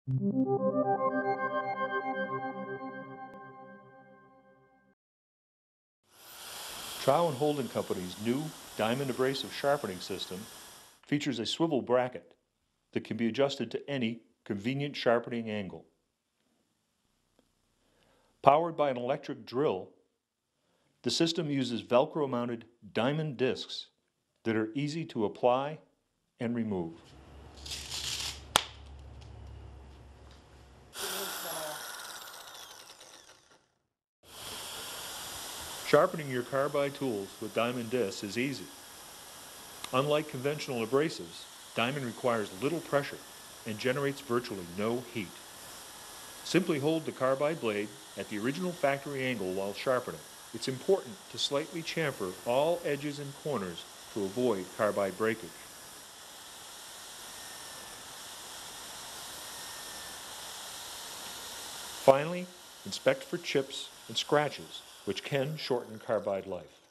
Trow and Holden Company's new diamond abrasive sharpening system features a swivel bracket that can be adjusted to any convenient sharpening angle. Powered by an electric drill, the system uses Velcro-mounted diamond discs that are easy to apply and remove. Sharpening your carbide tools with diamond discs is easy. Unlike conventional abrasives, diamond requires little pressure and generates virtually no heat. Simply hold the carbide blade at the original factory angle while sharpening. It's important to slightly chamfer all edges and corners to avoid carbide breakage. Finally, inspect for chips and scratches, which can shorten carbide life.